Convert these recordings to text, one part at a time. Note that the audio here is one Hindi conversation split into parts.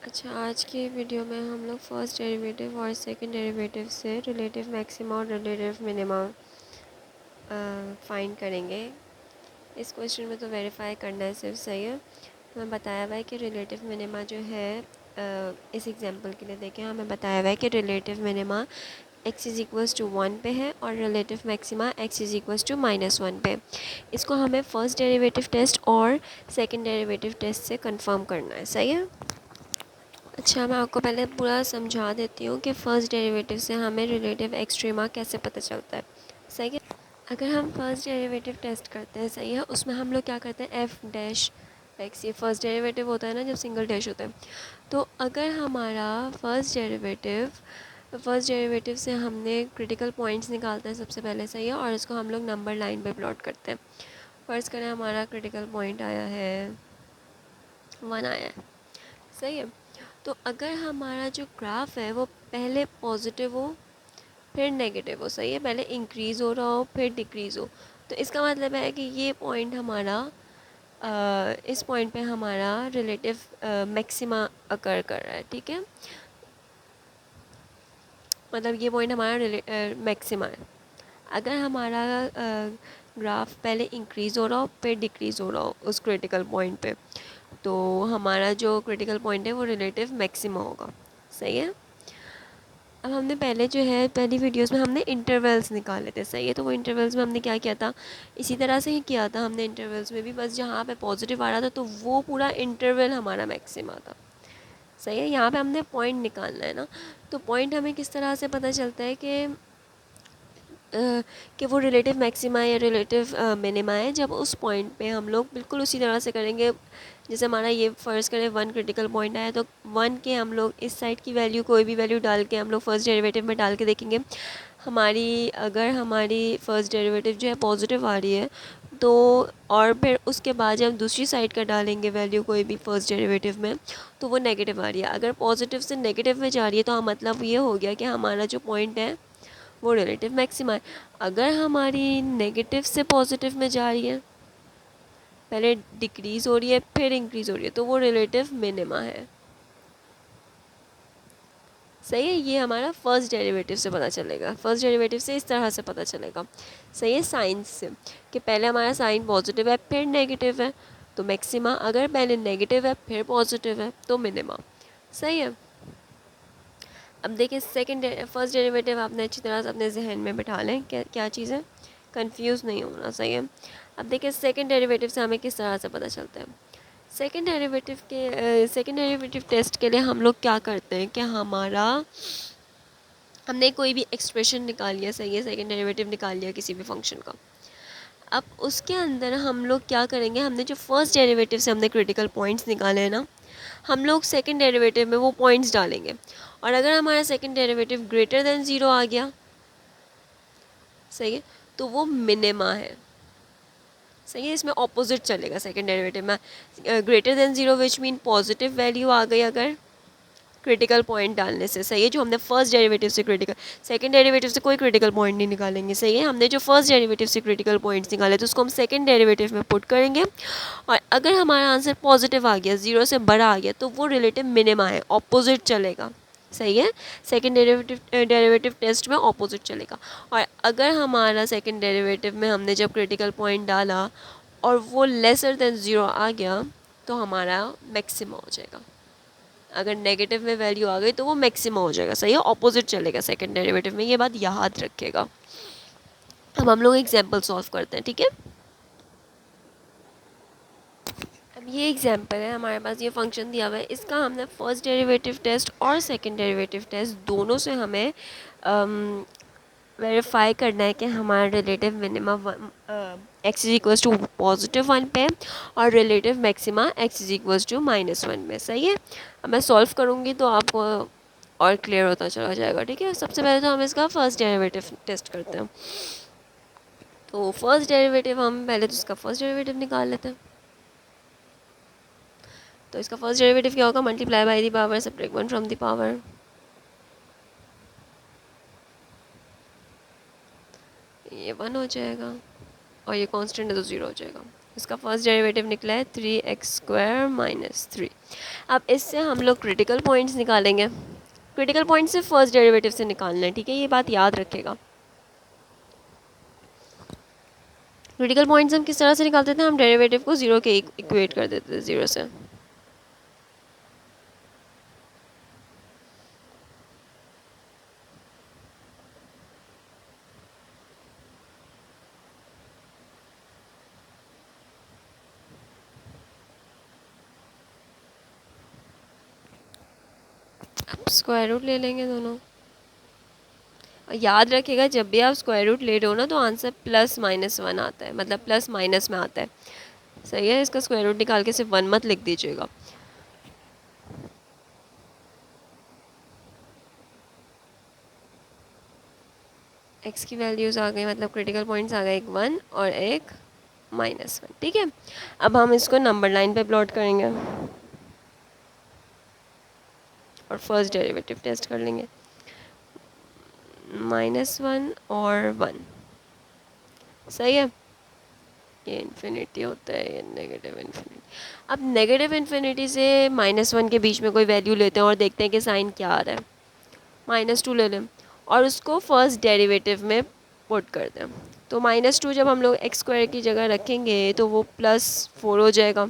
अच्छा, आज की वीडियो में हम लोग फर्स्ट डेरिवेटिव और सेकंड डेरिवेटिव से रिलेटिव मैक्सिमा और रिलेटिव मिनिमा फाइंड करेंगे। इस क्वेश्चन में तो वेरीफाई करना है सिर्फ, सही है। हमें बताया हुआ है कि रिलेटिव मिनिमा जो है इस एग्जांपल के लिए देखें, हमें बताया हुआ है कि relative minima x is equals to 1 पे है और relative maxima x is equals to -1 पे। इसको हमें फर्स्ट डेरिवेटिव टेस्ट और सेकंड डेरिवेटिव टेस्ट से कंफर्म करना है, सही है। अच्छा, मैं आपको पहले पूरा समझा देती हूँ कि फ़र्स्ट डेरिवेटिव से हमें रिलेटिव एक्सट्रीमा कैसे पता चलता है, सही है। अगर हम फर्स्ट डेरिवेटिव टेस्ट करते हैं, सही है, उसमें हम लोग क्या करते हैं, एफ डैश एक्स, ये फर्स्ट डेरिवेटिव होता है ना जब सिंगल डैश होता है। तो अगर हमारा फर्स्ट डेरिवेटिव से हमने क्रिटिकल पॉइंट्स निकालते हैं सबसे पहले, सही है, और इसको हम लोग नंबर लाइन पे प्लॉट करते हैं। फर्स्ट करें, हमारा क्रिटिकल पॉइंट आया है 1 आया है, सही है। तो अगर हमारा जो ग्राफ है वो पहले पॉजिटिव हो फिर नेगेटिव हो, सही है, पहले इंक्रीज़ हो रहा हो फिर डिक्रीज़ हो, तो इसका मतलब है कि ये पॉइंट हमारा इस पॉइंट पे हमारा रिलेटिव मैक्सिमा अकर कर रहा है, ठीक है। मतलब ये पॉइंट हमारा मैक्सिमा है। अगर हमारा ग्राफ पहले इंक्रीज़ हो रहा हो फिर डिक्रीज़ हो रहा हो उस क्रिटिकल पॉइंट पे, तो हमारा जो क्रिटिकल पॉइंट है वो रिलेटिव मैक्सिमा होगा, सही है। अब हमने पहले जो है पहली वीडियोस में हमने इंटरवल्स निकाले थे, सही है। तो वो इंटरवल्स में हमने क्या किया था, इसी तरह से ही किया था हमने इंटरवल्स में भी, बस जहाँ पे पॉजिटिव आ रहा था तो वो पूरा इंटरवल हमारा मैक्सिमा था, सही है। यहाँ पे हमने पॉइंट निकालना है ना, तो पॉइंट हमें किस तरह से पता चलता है कि वो रिलेटिव मैक्सिमा या रिलेटिव मिनिमा है, जब उस पॉइंट पे हम लोग बिल्कुल उसी तरह से करेंगे जैसे हमारा ये फ़र्ज़ करें 1 क्रिटिकल पॉइंट आया, तो 1 के हम लोग इस साइड की वैल्यू कोई भी वैल्यू डाल के हम लोग फर्स्ट डेरिवेटिव में डाल के देखेंगे। अगर हमारी फ़र्स्ट डेरिवेटिव जो है पॉजिटिव आ रही है, तो और फिर उसके बाद जब हम दूसरी साइड का डालेंगे वैल्यू कोई भी फर्स्ट डेरिवेटिव में, तो वो नेगेटिव आ रही है। अगर पॉजिटिव से नेगेटिव में जा रही है तो मतलब ये हो गया कि हमारा जो पॉइंट है वो रिलेटिव मैक्सिमा है। अगर हमारी नेगेटिव से पॉजिटिव में जा रही है, पहले डिक्रीज़ हो रही है फिर इंक्रीज़ हो रही है, तो वो रिलेटिव मिनिमा है, सही है। ये हमारा फर्स्ट डेरिवेटिव से पता चलेगा, फर्स्ट डेरिवेटिव से इस तरह से पता चलेगा, सही है, साइन से, कि पहले हमारा साइन पॉजिटिव है फिर नेगेटिव है तो मैक्सिमा, अगर पहले नेगेटिव है फिर पॉजिटिव है तो मिनिमा, सही है। अब देखिए फर्स्ट डेरिवेटिव आपने अच्छी तरह से अपने जहन में बिठा लें, क्या क्या चीज़ है, कंफ्यूज नहीं होना, सही है। अब देखिए सेकंड डेरिवेटिव से हमें किस तरह से पता चलता है। सेकंड डेरिवेटिव टेस्ट के लिए हम लोग क्या करते हैं कि हमने कोई भी एक्सप्रेशन निकाल लिया, सही है, सेकंड डेरिवेटिव निकाल लिया किसी भी फंक्शन का। अब उसके अंदर हम लोग क्या करेंगे, हमने जो फर्स्ट डेरिवेटिव से हमने क्रिटिकल पॉइंट्स निकाले हैं ना, हम लोग सेकंड डेरिवेटिव में वो पॉइंट्स डालेंगे, और अगर हमारा second derivative greater than zero आ गया, सही है, तो वो मिनिमा है, सही है। इसमें ऑपोजिट चलेगा सेकंड डेरिवेटिव में, greater than zero which mean positive value आ गई अगर क्रिटिकल पॉइंट डालने से, सही है। जो हमने फर्स्ट डेरिवेटिव से क्रिटिकल, सेकंड डेरिवेटिव से कोई क्रिटिकल पॉइंट नहीं निकालेंगे, सही है। हमने जो फर्स्ट डेरिवेटिव से क्रिटिकल पॉइंट्स निकाले तो उसको हम सेकंड डेरिवेटिव में पुट करेंगे, और अगर हमारा आंसर पॉजिटिव आ गया, ज़ीरो से बड़ा आ गया, तो वो रिलेटिव मिनिमा है, ऑपोजिट चलेगा, सही है। सेकंड डेरिवेटिव टेस्ट में ऑपोजिट चलेगा। और अगर हमारा सेकंड डेरिवेटिव में हमने जब क्रिटिकल पॉइंट डाला और वो लेसर देन ज़ीरो आ गया, तो हमारा मैक्सिमा हो जाएगा। अगर नेगेटिव में वैल्यू आ गई तो वो मैक्सिमा हो जाएगा, सही है, ऑपोजिट चलेगा सेकंड डेरिवेटिव में, ये बात याद रखिएगा। अब हम लोग एग्जाम्पल सॉल्व करते हैं, ठीक है। अब ये एग्जाम्पल है, हमारे पास ये फंक्शन दिया हुआ है, इसका हमने फर्स्ट डेरिवेटिव टेस्ट और सेकंड डेरिवेटिव टेस्ट दोनों से हमें वेरीफाई करना है कि हमारा relative minima x is equals to +1 पे और relative maxima x is equals to -1 में, सही है। अब मैं सॉल्व करूँगी तो आपको और क्लियर होता चला जाएगा, ठीक है। सबसे पहले तो हम इसका फर्स्ट डेरिवेटिव टेस्ट करते हैं। तो फर्स्ट डेरिवेटिव हम पहले तो इसका फर्स्ट डेरिवेटिव निकाल लेते हैं। तो इसका फर्स्ट डेरिवेटिव क्या होगा, multiply by the power subtract 1 from the power, ये 1 हो जाएगा, और ये कांस्टेंट है तो 0 हो जाएगा। इसका फर्स्ट डेरिवेटिव निकला है 3x² माइनस 3। अब इससे हम लोग क्रिटिकल पॉइंट्स निकालेंगे। क्रिटिकल पॉइंट से फर्स्ट डेरिवेटिव से निकालना है, ठीक है, ये बात याद रखेगा। क्रिटिकल पॉइंट्स हम किस तरह से निकालते थे, हम डेरिवेटिव को ज़ीरो के इक्वेट कर देते थे, ज़ीरो से। अब स्क्वायर रूट ले लेंगे दोनों। याद रखिएगा जब भी आप स्क्वायर रूट ले रहे हो ना तो आंसर +-1 आता है, मतलब प्लस माइनस में आता है। सही है, इसका स्क्वायर रूट निकाल के सिर्फ 1 मत लिख दीजिएगा। एक्स की वैल्यूज़ आ गई, मतलब क्रिटिकल पॉइंट्स आ गए, एक 1 और एक -1, ठीक है। अब हम इसको नंबर लाइन पे प्लॉट करेंगे और फर्स्ट डेरिवेटिव टेस्ट कर लेंगे। -1 और 1, सही है। ये इन्फिनिटी होता है, ये नेगेटिव इन्फिनिटी। अब नेगेटिव इन्फिनिटी से -1 के बीच में कोई वैल्यू लेते हैं और देखते हैं कि साइन क्या आ रहा है। -2 ले लें और उसको फर्स्ट डेरिवेटिव में पुट कर दें। तो -2 जब हम लोग x² की जगह रखेंगे तो वो +4 हो जाएगा।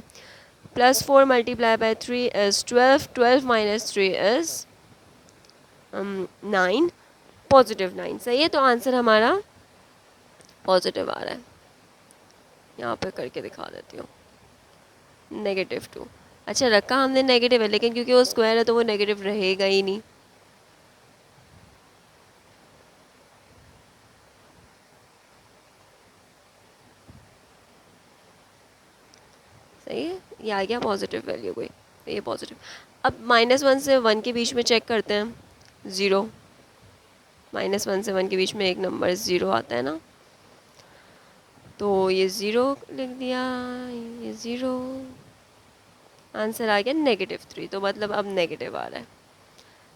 +4 multiply by 3 is 12, 12 minus 3 is 9, +9। सही है, तो आंसर हमारा पॉजिटिव आ रहा है। यहाँ पे करके दिखा देती हूँ, -2। अच्छा, रखा हमने नेगेटिव है, लेकिन क्योंकि वो स्क्वायर है तो वो नेगेटिव रहेगा ही नहीं। सही है, ये आ गया पॉजिटिव वैल्यू कोई, ये पॉजिटिव। अब -1 से 1 के बीच में चेक करते हैं, 0। -1 से 1 के बीच में एक नंबर 0 आता है ना, तो ये 0 लिख दिया, ये 0, आंसर आ गया -3। तो मतलब अब नेगेटिव आ रहा है।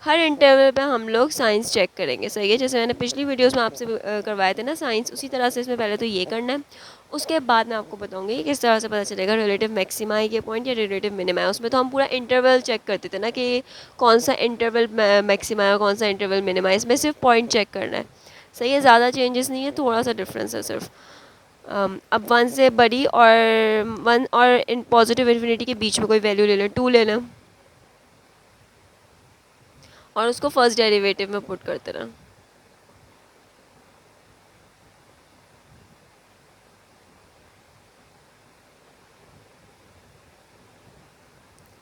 हर इंटरवल पे हम लोग साइंस चेक करेंगे, सही है। जैसे मैंने पिछली वीडियोस में आपसे करवाए थे ना साइंस, उसी तरह से इसमें पहले तो ये करना है, उसके बाद मैं आपको बताऊंगी कि किस तरह से पता चलेगा रिलेटिव मैक्सिमाई के पॉइंट या रिलेटिव मिनिमा। उसमें तो हम पूरा इंटरवल चेक करते थे ना कि कौन सा इंटरवल मैक्सिमा है और कौन सा इंटरवल मिनिमा है। इसमें सिर्फ पॉइंट चेक करना है, सही है, ज़्यादा चेंजेस नहीं है, थोड़ा सा डिफरेंस है सिर्फ। अब 1 से बड़ी और 1 और इन पॉजिटिव इन्फिनिटी के बीच में कोई वैल्यू ले लें, 2 ले लें और उसको फर्स्ट डेरिवेटिव में पुट करते रहें।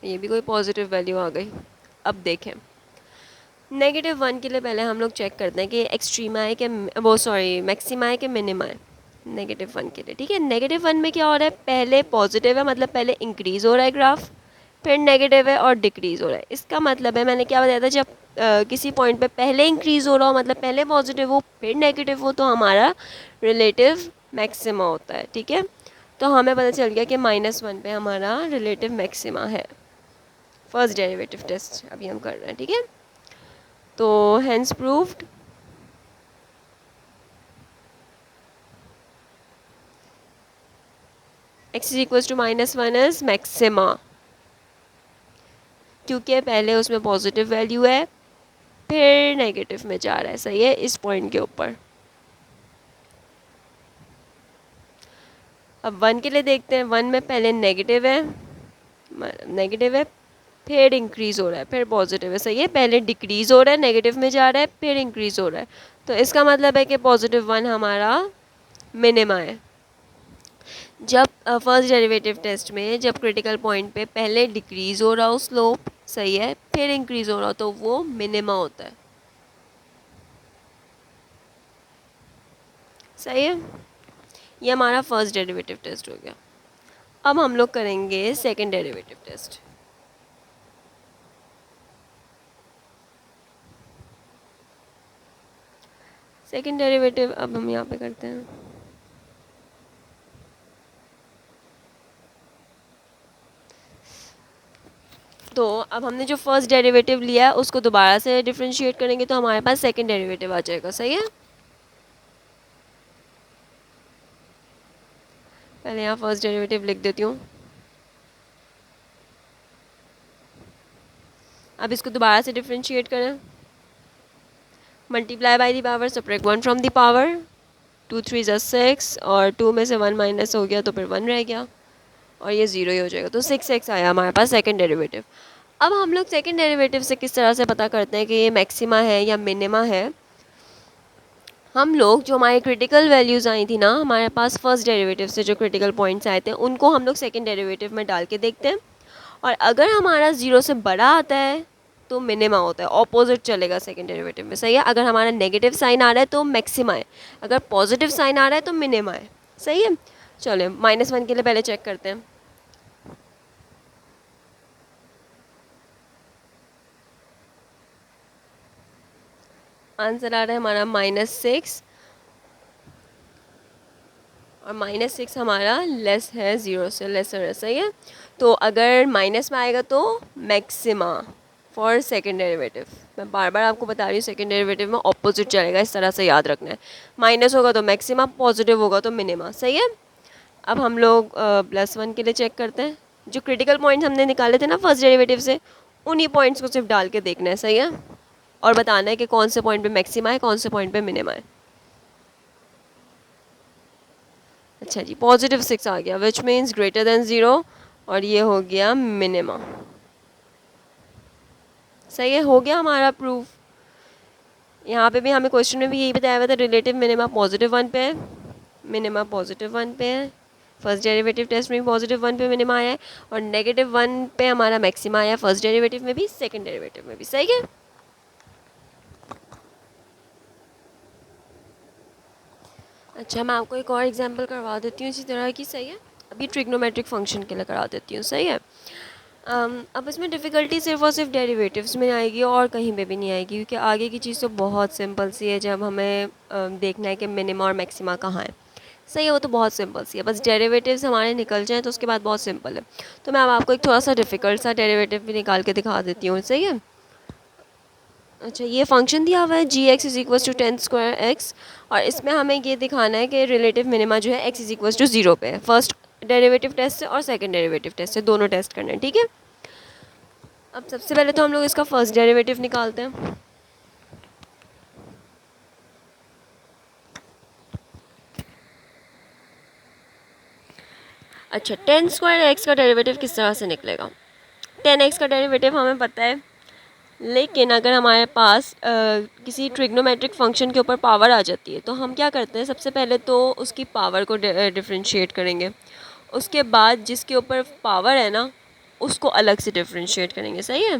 ये भी कोई पॉजिटिव वैल्यू आ गई। अब देखें, -1 के लिए पहले हम लोग चेक करते हैं कि एक्सट्रीमा है कि वो, सॉरी, मैक्सिमा है कि मिनिमा है। -1 के लिए, ठीक है। -1 में क्या हो रहा है, पहले पॉजिटिव है, मतलब पहले इंक्रीज़ हो रहा है ग्राफ, फिर नेगेटिव है और डिक्रीज़ हो रहा है। इसका मतलब है, मैंने क्या बताया था, जब किसी पॉइंट पे पहले इंक्रीज़ हो रहा हो, मतलब पहले पॉजिटिव हो फिर नेगेटिव हो, तो हमारा रिलेटिव मैक्सिमा होता है, ठीक है। तो हमें पता चल गया कि -1 पे हमारा रिलेटिव मैक्सिमा है। फर्स्ट डेरिवेटिव टेस्ट अभी हम कर रहे हैं, ठीक है। तो hence proved x is equals to -1 is maxima, क्योंकि पहले उसमें पॉजिटिव वैल्यू है फिर नेगेटिव में जा रहा है, सही है, इस पॉइंट के ऊपर। अब 1 के लिए देखते हैं, 1 में पहले नेगेटिव है फिर इंक्रीज़ हो रहा है फिर पॉजिटिव है, सही है। पहले डिक्रीज़ हो रहा है, नेगेटिव में जा रहा है, फिर इंक्रीज़ हो रहा है, तो इसका मतलब है कि +1 हमारा मिनिमा है। जब फर्स्ट डेरिवेटिव टेस्ट में जब क्रिटिकल पॉइंट पे पहले डिक्रीज़ हो रहा हो स्लोप, सही है, फिर इंक्रीज़ हो रहा हो, तो वो मिनिमा होता है, सही है। ये हमारा फर्स्ट डेरिवेटिव टेस्ट हो गया। अब हम लोग करेंगे second derivative test. Second derivative अब हम यहाँ पे करते हैं। तो अब हमने जो फर्स्ट डेरिवेटिव लिया है उसको दोबारा से डिफरेंशिएट करेंगे तो हमारे पास सेकंड डेरिवेटिव आ जाएगा, सही है। पहले पहले यहाँ फर्स्ट डेरिवेटिव लिख देती हूँ। अब इसको दोबारा से डिफ्रेंशिएट करें, multiply by the power, subtract 1 from the power, 2 3 ज़ा 6 और 2 में से 1 माइनस हो गया तो फिर 1 रह गया और ये 0 ही हो जाएगा, तो 6x आया हमारे पास सेकंड डेरिवेटिव। अब हम लोग सेकंड डेरिवेटिव से किस तरह से पता करते हैं कि ये मैक्सिमा है या मिनिमा है। हम लोग जो हमारे क्रिटिकल वैल्यूज़ आई थी ना हमारे पास फर्स्ट डेरिवेटिव से, जो क्रिटिकल पॉइंट्स आए थे उनको हम लोग सेकंड डेरिवेटिव में डाल के देखते हैं, और अगर हमारा 0 से बड़ा आता है तो मिनिमा होता है, ऑपोजिट चलेगा सेकंड डेरिवेटिव में, सही है। अगर हमारा नेगेटिव साइन आ रहा है तो मैक्सिमा है, अगर पॉजिटिव साइन आ रहा है तो मिनिमा है, सही है। चलो -1 के लिए पहले चेक करते हैं। आंसर आ रहा है हमारा -6 और -6 हमारा लेस है 0 से, लेसर है, सही है। तो अगर माइनस में आएगा तो मैक्सिमा फॉर सेकेंड डेरिवेटिव। मैं बार बार आपको बता रही हूँ सेकेंड डेरिवेटिव में ऑपोजिट चलेगा, इस तरह से याद रखना है। माइनस होगा तो मैक्सिमा, पॉजिटिव होगा तो मिनिमा, सही है। अब हम लोग +1 के लिए चेक करते हैं। जो क्रिटिकल पॉइंट्स हमने निकाले थे ना फर्स्ट डेरिवेटिव से, उन्हीं पॉइंट्स को सिर्फ डाल के देखना है, सही है, और बताना है कि कौन से पॉइंट पे मैक्सिमा है, कौन से पॉइंट पे मिनिमा है। अच्छा जी, +6 आ गया, विच मीन्स ग्रेटर देन 0, और ये हो गया मिनिमा, सही है, हो गया हमारा प्रूफ। यहाँ पे भी हमें क्वेश्चन में भी यही बताया हुआ था, रिलेटिव मिनिमा +1 पे है, मिनिमा +1 पे है, फर्स्ट डेरिवेटिव टेस्ट में भी +1 पे मिनिमा आया है, और -1 पे हमारा मैक्सिमा आया फर्स्ट डेरिवेटिव में भी, सेकंड डेरिवेटिव में भी, सही है। अच्छा, मैं आपको एक और एग्जांपल करवा देती हूँ इसी तरह की, सही है। अभी ट्रिग्नोमेट्रिक फंक्शन के लिए करा देती हूँ, सही है। अब इसमें डिफ़िकल्टी सिर्फ और सिर्फ डेरिवेटिव्स में आएगी और कहीं पे भी नहीं आएगी, क्योंकि आगे की चीज़ तो बहुत सिंपल सी है। जब हमें देखना है कि मिनिमा और मैक्सिमा कहाँ है, सही है, वो तो बहुत सिंपल सी है, बस डेरिवेटिव्स हमारे निकल जाएँ तो उसके बाद बहुत सिंपल है। तो मैं अब आपको एक थोड़ा सा डिफ़िकल्ट सा डेरिवेटिव भी निकाल के दिखा देती हूँ, सही है। अच्छा, ये फंक्शन दिया हुआ है g(x = 10^2x) और इसमें हमें ये दिखाना है कि रिलेटिव मिनिमा जो है x = 0 पे है। फर्स्ट डेरिवेटिव टेस्ट से और सेकंड डेरिवेटिव टेस्ट से, दोनों टेस्ट करना है, ठीक है। अब सबसे पहले तो हम लोग इसका फर्स्ट डेरिवेटिव निकालते हैं। अच्छा, 10^2x का डेरिवेटिव किस तरह से निकलेगा। 10x का डेरिवेटिव हमें पता है, लेकिन अगर हमारे पास किसी ट्रिग्नोमेट्रिक फंक्शन के ऊपर पावर आ जाती है तो हम क्या करते हैं, सबसे पहले तो उसकी पावर को डिफ्रेंशिएट करेंगे, उसके बाद जिसके ऊपर पावर है ना उसको अलग से डिफ्रेंशिएट करेंगे, सही है।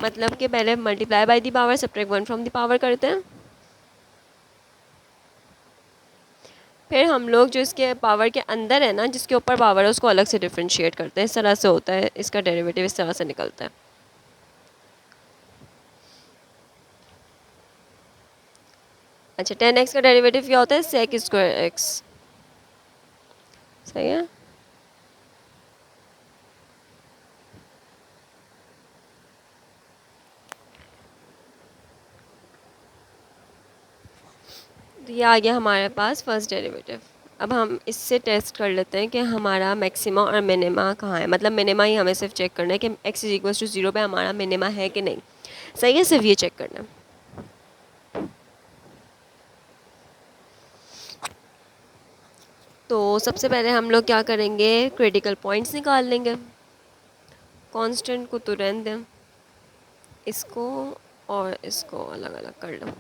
मतलब कि पहले multiply by the power, subtract 1 from the power करते हैं, फिर हम लोग जो इसके पावर के अंदर है ना, जिसके ऊपर पावर है, उसको अलग से डिफ्रेंशिएट करते हैं। इस तरह से होता है, इसका डेरिवेटिव इस तरह से निकलता है। अच्छा, 10x का डेरिवेटिव क्या होता है, sec²x, सही है। तो ये आ गया हमारे पास फर्स्ट डेरिवेटिव। अब हम इससे टेस्ट कर लेते हैं कि हमारा मैक्सिमा और मिनिमा कहाँ है। मतलब मिनिमा ही हमें सिर्फ चेक करना है कि x = 0 पे हमारा मिनिमा है कि नहीं, सही है, सिर्फ ये चेक करना है। तो सबसे पहले हम लोग क्या करेंगे, क्रिटिकल पॉइंट्स निकाल लेंगे। कांस्टेंट को तो रहने दें, इसको और इसको अलग अलग कर लो।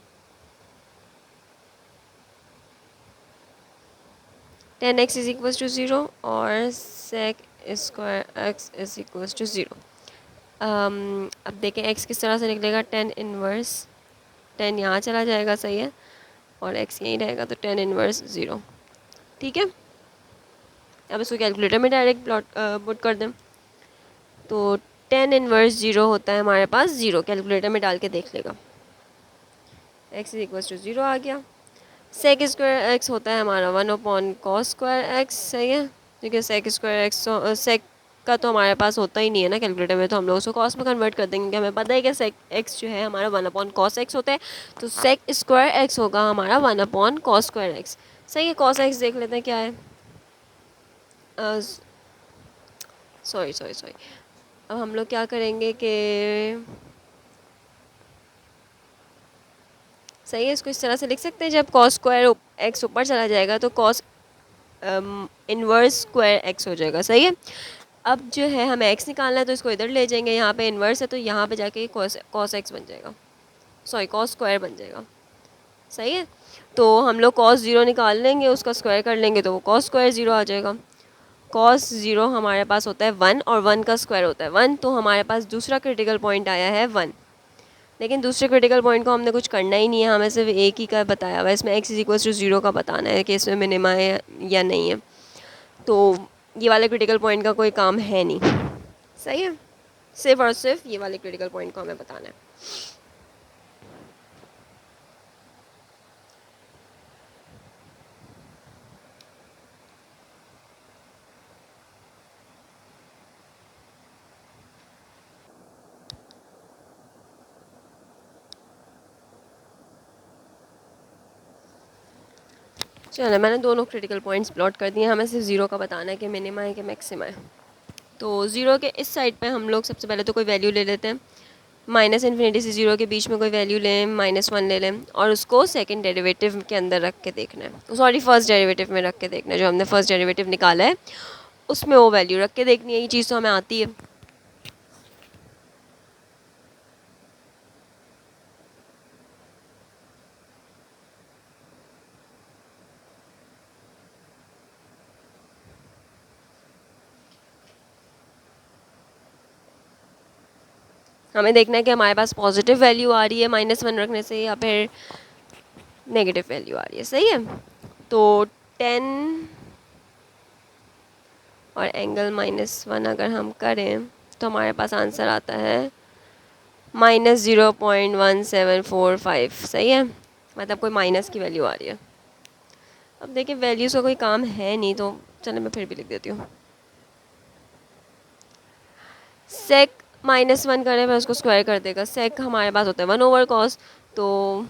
10x = 0 और sec²x = 0। अब देखें x किस तरह से निकलेगा, 10 यहाँ चला जाएगा, सही है, और x यहीं रहेगा, तो 10 × 0, ठीक है। अब इसको कैलकुलेटर में डायरेक्ट प्लॉट पुट कर दें, तो 10 × 0 होता है हमारे पास 0, कैलकुलेटर में डाल के देख लेगा, x = 0 आ गया। sec²x होता है हमारा 1/cos²x, सही है, क्योंकि sec² सेक का तो हमारे पास होता ही नहीं है ना कैलकुलेटर में, तो हम लोग उसको कॉस में कन्वर्ट कर देंगे, हमें पता है कि sec(x) जो है हमारा 1/cos x होता है, तो sec²x होगा हमारा 1/cos²x, सही है, कॉस एक्स देख लेते हैं क्या है। सॉरी सॉरी सॉरी, अब हम लोग क्या करेंगे कि सही है, इसको इस तरह से लिख सकते हैं, जब कॉस स्क्वायर एक्स ऊपर चला जाएगा तो कॉस इन्वर्स स्क्वायर एक्स हो जाएगा। सही है, अब जो है हमें एक्स निकालना है तो इसको इधर ले जाएंगे, यहाँ पे इन्वर्स है तो यहाँ पे जाके कॉस कॉस एक्स बन जाएगा, सॉरी कॉस स्क्वायर बन जाएगा। सही है, तो हम लोग कॉस ज़ीरो निकाल लेंगे, उसका स्क्वायर कर लेंगे तो वो कॉस स्क्वायर ज़ीरो आ जाएगा। कॉस ज़ीरो हमारे पास होता है 1 और 1 का स्क्वायर होता है 1, तो हमारे पास दूसरा क्रिटिकल पॉइंट आया है 1। लेकिन दूसरे क्रिटिकल पॉइंट को हमने कुछ करना ही नहीं है, हमें सिर्फ एक ही का बताया हुआ है, इसमें x इज इक्वल टू 0 का बताना है कि इसमें मिनिमा है या नहीं है, तो ये वाले क्रिटिकल पॉइंट का कोई काम है नहीं। सही है, सिर्फ और सिर्फ ये वाले क्रिटिकल पॉइंट को हमें बताना है। चलो, मैंने दोनों क्रिटिकल पॉइंट्स प्लॉट कर दिए, हमें सिर्फ ज़ीरो का बताना है कि मिनिमा है कि मैक्सिमा है। तो ज़ीरो के इस साइड पे हम लोग सबसे पहले तो कोई वैल्यू ले लेते हैं, माइनस इन्फिनिटी से ज़ीरो के बीच में कोई वैल्यू लें, -1 ले लें और उसको सेकंड डेरिवेटिव के अंदर रख के देखना है, सॉरी फर्स्ट डेरिवेटिव में रख के देखना है, जो हमने फर्स्ट डेरिवेटिव निकाला है उसमें वो वैल्यू रख के देखनी है। ये चीज़ तो हमें आती है। हमें देखना है कि हमारे पास पॉजिटिव वैल्यू आ रही है -1 रखने से या फिर नेगेटिव वैल्यू आ रही है। सही है, तो 10 और एंगल -1 अगर हम करें तो हमारे पास आंसर आता है -0.1745। सही है, मतलब कोई माइनस की वैल्यू आ रही है। अब देखिए वैल्यूज़ का कोई काम है नहीं तो चलो मैं फिर भी लिख देती हूँ। सेक -1 करें मैं उसको स्क्वायर कर देगा, सेक हमारे पास होता है 1/cos, तो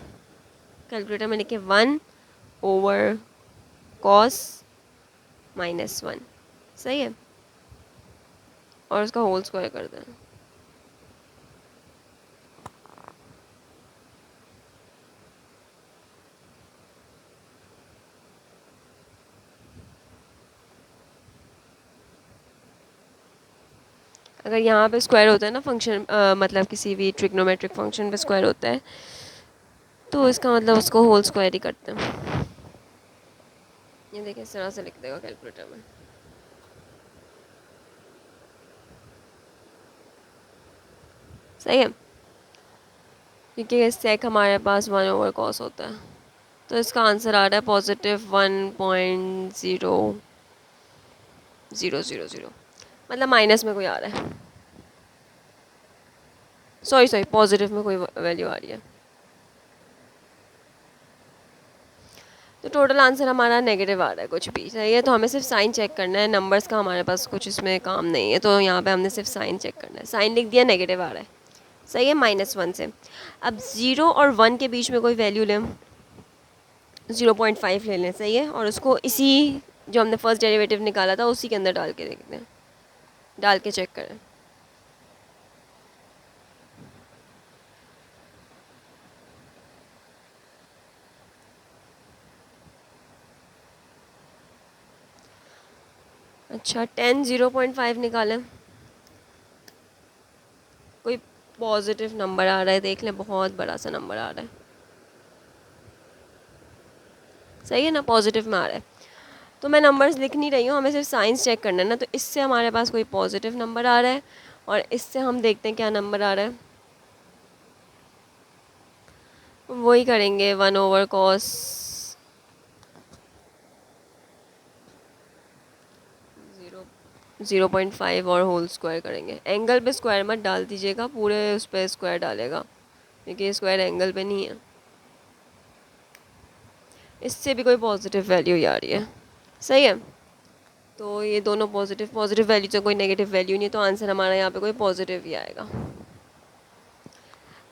कैलकुलेटर में लिखे 1/cos -1। सही है, और उसका होल स्क्वायर कर दें। अगर यहाँ पे स्क्वायर होता है ना फंक्शन, मतलब किसी भी ट्रिग्नोमेट्रिक फंक्शन पे स्क्वायर होता है तो इसका मतलब उसको होल स्क्वायर ही करते हैं। ये देखिए इस तरह से लिख देगा कैलकुलेटर में। सही है, क्योंकि सेक हमारे पास 1/cos होता है, तो इसका आंसर आ रहा है +1.0000, मतलब माइनस में कोई आ रहा है, सॉरी सॉरी पॉजिटिव में कोई वैल्यू आ रही है। तो टोटल आंसर हमारा नेगेटिव आ रहा है कुछ भी। सही है, तो हमें सिर्फ साइन चेक करना है, नंबर्स का हमारे पास कुछ इसमें काम नहीं है, तो यहाँ पे हमने सिर्फ साइन चेक करना है। साइन लिख दिया, नेगेटिव आ रहा है। सही है, -1 से। अब 0 और 1 के बीच में कोई वैल्यू लें, 0.5 ले लें। सही है, और उसको इसी जो हमने फर्स्ट डेरिवेटिव निकाला था उसी के अंदर डाल के देखते हैं, डाल के चेक करें। अच्छा, 10 0.5 निकालें, कोई पॉजिटिव नंबर आ रहा है, देख लें, बहुत बड़ा सा नंबर आ रहा है। सही है ना, पॉजिटिव में आ रहा है, तो मैं नंबर्स लिख नहीं रही हूँ, हमें सिर्फ साइंस चेक करना है ना। तो इससे हमारे पास कोई पॉजिटिव नंबर आ रहा है और इससे हम देखते हैं क्या नंबर आ रहा है, वही करेंगे 1/cos 0.5 और होल स्क्वायर करेंगे। एंगल पे स्क्वायर मत डाल दीजिएगा, पूरे उस पर स्क्वायर डालेगा क्योंकि स्क्वायर एंगल पे नहीं है। इससे भी कोई पॉजिटिव वैल्यू ही आ रही है। सही है, तो ये दोनों पॉजिटिव पॉजिटिव वैल्यू से कोई नेगेटिव वैल्यू नहीं है, तो आंसर हमारा यहाँ पे कोई पॉजिटिव ही आएगा।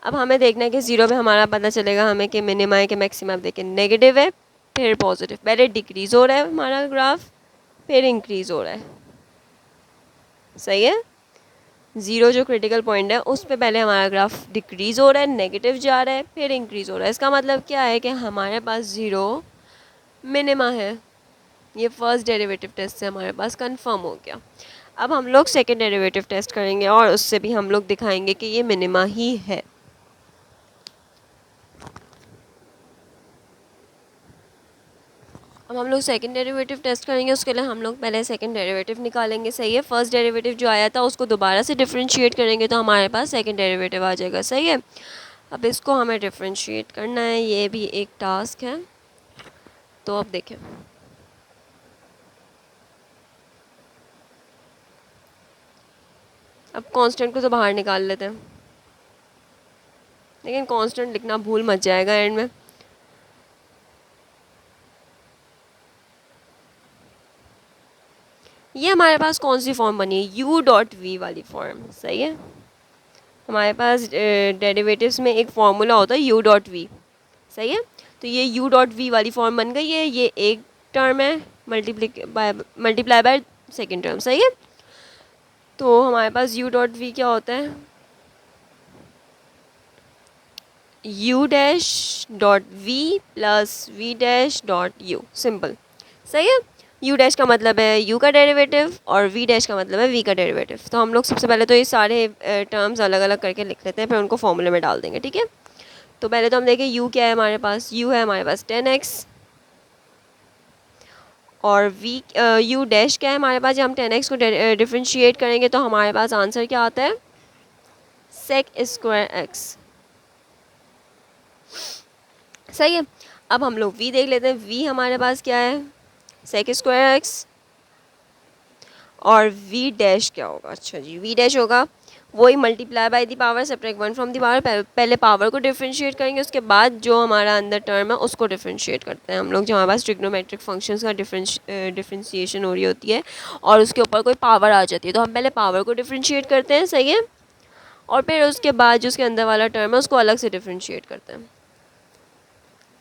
अब हमें देखना है कि 0 पे हमारा पता चलेगा हमें कि मिनिमा है कि मैक्सिमा। अब देखिए नेगेटिव है फिर पॉजिटिव, पहले डिक्रीज़ हो रहा है हमारा ग्राफ, फिर इंक्रीज़ हो रहा है, सही है। ज़ीरो जो क्रिटिकल पॉइंट है उस पे पहले हमारा ग्राफ डिक्रीज़ हो रहा है, नेगेटिव जा रहा है, फिर इंक्रीज़ हो रहा है। इसका मतलब क्या है कि हमारे पास ज़ीरो मिनिमा है। ये फर्स्ट डेरिवेटिव टेस्ट से हमारे पास कंफर्म हो गया। अब हम लोग सेकेंड डेरिवेटिव टेस्ट करेंगे और उससे भी हम लोग दिखाएंगे कि ये मिनिमा ही है। अब हम लोग सेकंड डेरिवेटिव टेस्ट करेंगे, उसके लिए हम लोग पहले सेकंड डेरिवेटिव निकालेंगे, सही है। फर्स्ट डेरिवेटिव जो आया था उसको दोबारा से डिफरेंशिएट करेंगे तो हमारे पास सेकंड डेरिवेटिव आ जाएगा, सही है। अब इसको हमें डिफरेंशिएट करना है, ये भी एक टास्क है। तो अब देखें, अब कांस्टेंट को तो बाहर निकाल लेते हैं, लेकिन कांस्टेंट लिखना भूल मत जाएगा एंड में। ये हमारे पास कौन सी फॉर्म बनी है, u डॉट वी वाली फॉर्म, सही है। हमारे पास डेरिवेटिव्स में एक फार्मूला होता है u डॉट वी, सही है। तो ये u डॉट वी वाली फॉर्म बन गई है, ये एक टर्म है मल्टीप्लाई बाय सेकेंड टर्म, सही है। तो हमारे पास u डॉट वी क्या होता है, u dash dot v plus v dash dot u, simple, सही है। u डैश का मतलब है u का डेरिवेटिव और v डैश का मतलब है v का डेरिवेटिव। तो हम लोग सबसे पहले तो ये सारे टर्म्स अलग अलग करके लिख लेते हैं, फिर उनको फॉर्मूले में डाल देंगे, ठीक है। तो पहले तो हम देखें u क्या है हमारे पास, u है हमारे पास 10x, और v u डैश क्या है हमारे पास, जब हम 10x को डिफरेंशिएट करेंगे तो हमारे पास आंसर क्या आता है, सेक स्क्वायर x, सही है। अब हम लोग v देख लेते हैं, v हमारे पास क्या है, सेक स्क्वायर एक्स, और v डैश क्या होगा, अच्छा जी v डैश होगा वही multiply by the power subtract one from the power. पहले पावर को डिफरेंशिएट करेंगे, उसके बाद जो हमारा अंदर टर्म है उसको डिफरेंशिएट करते हैं हम लोग। जो हमारे पास ट्रिग्नोमेट्रिक फंक्शंस का डिफरेंशिएशन हो रही होती है और उसके ऊपर कोई पावर आ जाती है, तो हम पहले पावर को डिफरेंशिएट करते हैं, सही है। और फिर उसके बाद जो उसके अंदर वाला टर्म है उसको अलग से डिफरेंशिएट करते हैं,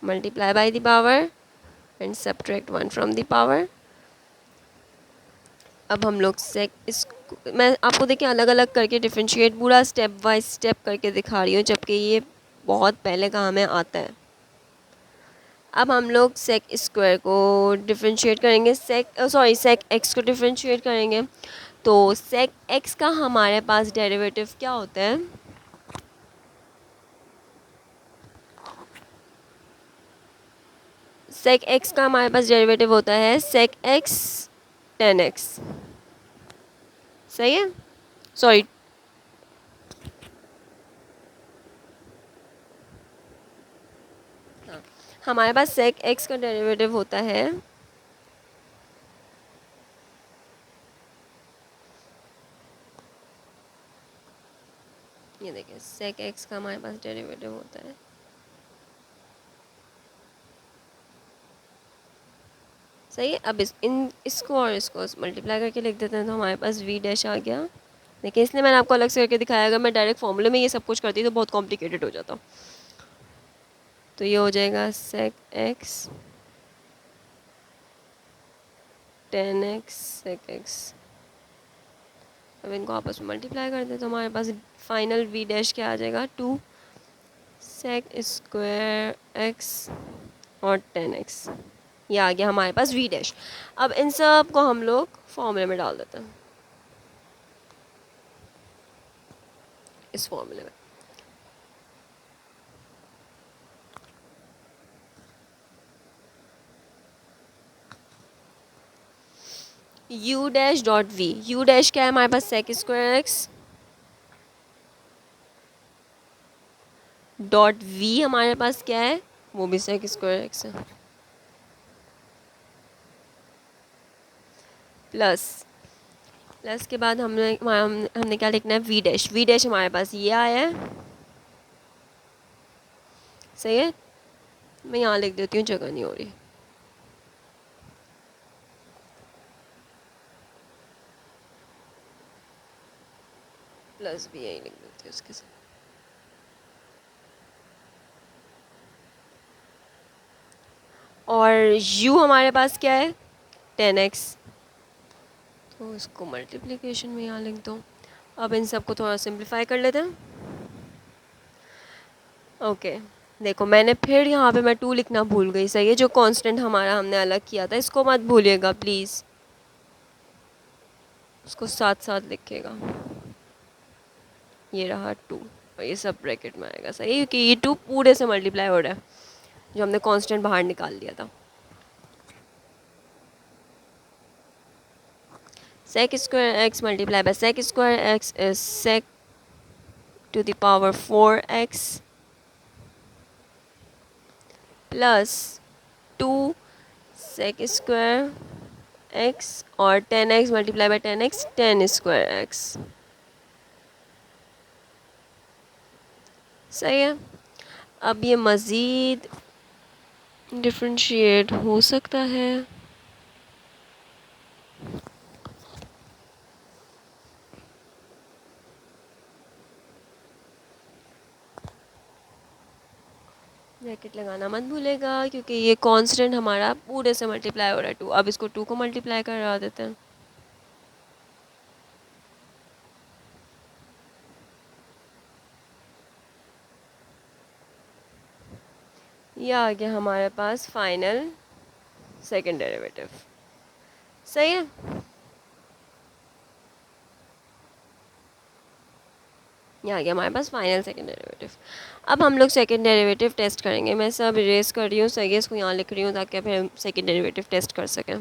multiply by the power and subtract one from the power. अब हम लोग मैं आपको देखिए अलग अलग करके डिफरेंशिएट पूरा स्टेप बाय स्टेप करके दिखा रही हूँ, जबकि ये बहुत पहले का हमें आता है। अब हम लोग सेक स्क्वायर को डिफरेंशिएट करेंगे, सेक एक्स को डिफरेंशिएट करेंगे। तो सेक एक्स का हमारे पास डेरिवेटिव क्या होता है, सेक एक्स का हमारे पास डेरिवेटिव होता है सेक एक्स 10x, सही है। सॉरी, हमारे पास सेक एक्स का डेरिवेटिव होता है ये देखिए, सेक एक्स का हमारे पास डेरिवेटिव होता है सही है। अब इसको और इसको मल्टीप्लाई करके लिख देते हैं तो हमारे पास v डैश आ गया। देखिए इसलिए मैंने आपको अलग से करके दिखाया, अगर मैं डायरेक्ट फॉर्मूले में ये सब कुछ करती तो बहुत कॉम्प्लिकेटेड हो जाता। तो ये हो जाएगा सेक एक्स 10x सेक एक्स। अब इनको आपस में मल्टीप्लाई कर दें तो हमारे पास फाइनल v डैश क्या आ जाएगा, 2 सेक स्क्वायर एक्स और 10x, ये आ गया हमारे पास v डैश। अब इन सब को हम लोग फॉर्मूले में डाल देते हैं, इस फॉर्मूले में। u dash dot v, u dash क्या है हमारे पास, sec square x dot v हमारे पास क्या है, वो भी सेक स्क्वायर एक्स है, प्लस के बाद हमने क्या लिखना है, v डैश। v डैश हमारे पास ये आया है, सही है। मैं यहाँ लिख देती हूँ, जगह नहीं हो रही। प्लस भी यही लिख देती हूँ उसके साथ। और u हमारे पास क्या है 10x, तो इसको मल्टीप्लिकेशन में यहाँ लिख दो। अब इन सबको थोड़ा सिंप्लीफाई कर लेते हैं। ओके देखो मैंने फिर यहाँ पे मैं 2 लिखना भूल गई, सही है, जो कांस्टेंट हमारा हमने अलग किया था इसको मत भूलिएगा प्लीज़, उसको साथ साथ लिखिएगा। ये रहा 2 और ये सब ब्रैकेट में आएगा, सही है, क्योंकि ये 2 पूरे से मल्टीप्लाई हो रहा है जो हमने कांस्टेंट बाहर निकाल दिया था। sec square x multiplied by sec square x is sec to the power 4x plus 2 sec square x और 10x multiplied by 10x 10 square x, सही है। अब ये मज़ीद डिफ्रेंशिएट हो सकता है। ब्रैकेट लगाना मत भूलेगा क्योंकि ये कांस्टेंट हमारा पूरे से मल्टीप्लाई हो रहा है 2। अब इसको 2 को मल्टीप्लाई करा देते हैं। ये आ गया हमारे पास फाइनल सेकंड डेरिवेटिव, सही है। ये आ गया हमारे पास फाइनल सेकंड डेरिवेटिव। अब हम लोग सेकंड डेरिवेटिव टेस्ट करेंगे। मैं सब इरेज कर रही हूँ, सही है, इसको यहाँ लिख रही हूँ ताकि फिर हम सेकंड डेरिवेटिव टेस्ट कर सकें।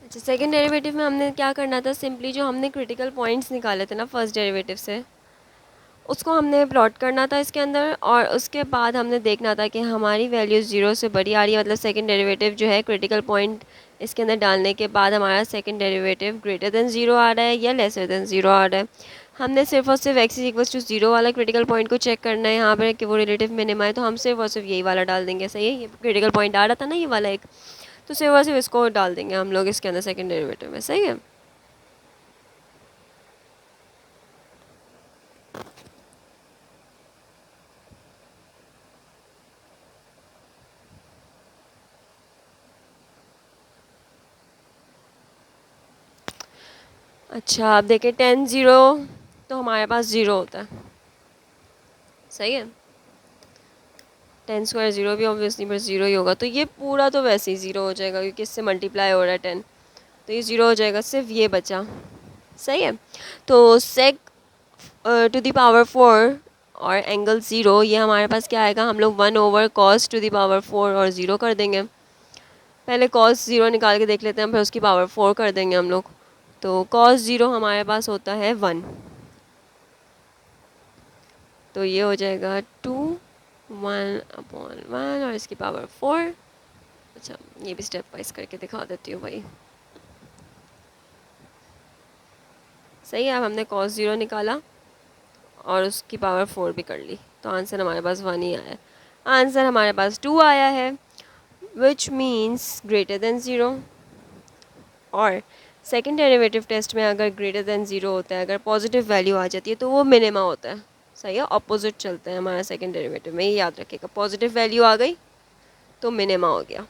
अच्छा सेकंड डेरिवेटिव में हमने क्या करना था, सिंपली जो हमने क्रिटिकल पॉइंट्स निकाले थे ना फर्स्ट डेरिवेटिव से, उसको हमने प्लॉट करना था इसके अंदर, और उसके बाद हमने देखना था कि हमारी वैल्यू 0 से बड़ी आ रही है, मतलब सेकंड डेरिवेटिव जो है क्रिटिकल पॉइंट इसके अंदर डालने के बाद हमारा सेकंड डेरिवेटिव ग्रेटर देन 0 आ रहा है या लेसर देन 0 आ रहा है। हमने सिर्फ और सिर्फ x इक्वल्स टू 0 वाला क्रिटिकल पॉइंट को चेक करना है यहाँ पर कि वो रिलेटिव मिनिमा है, तो हम सिर्फ और सिर्फ यही वाला डाल देंगे, सही है। ये क्रिटिकल पॉइंट आ रहा था ना ये वाला एक, तो सिर्फ और सिर्फ इसको डाल देंगे हम लोग इसके अंदर सेकंड डेरिवेटिव में, सही है। अच्छा आप देखें 10 0 तो हमारे पास 0 होता है, सही है। 10 स्क्वायर 0 भी ऑब्वियसली बस 0 ही होगा, तो ये पूरा तो वैसे ही 0 हो जाएगा क्योंकि इससे मल्टीप्लाई हो रहा है 10, तो ये 0 हो जाएगा, सिर्फ ये बचा, सही है। तो सेक टू द पावर 4 और एंगल 0, ये हमारे पास क्या आएगा, हम लोग 1 over cos two the power 4 और 0 कर देंगे। पहले कॉस 0 निकाल के देख लेते हैं, फिर उसकी पावर 4 कर देंगे हम लोग। तो कॉस 0 हमारे पास होता है 1, तो ये हो जाएगा 2 1/1 और इसकी पावर 4। अच्छा ये भी स्टेप वाइज करके दिखा देती हूँ भाई, सही है। अब हमने कॉस 0 निकाला और उसकी पावर 4 भी कर ली, तो आंसर हमारे पास 1 ही आया है। आंसर हमारे पास 2 आया है, विच मीन्स ग्रेटर देन 0। और सेकंड डेरिवेटिव टेस्ट में अगर ग्रेटर देन 0 होता है, अगर पॉजिटिव वैल्यू आ जाती है तो वो मिनिमा होता है, सही है। अपोजिट चलता है हमारा सेकंड डेरिवेटिव में, ये याद रखिएगा, पॉजिटिव वैल्यू आ गई तो मिनिमा हो गया।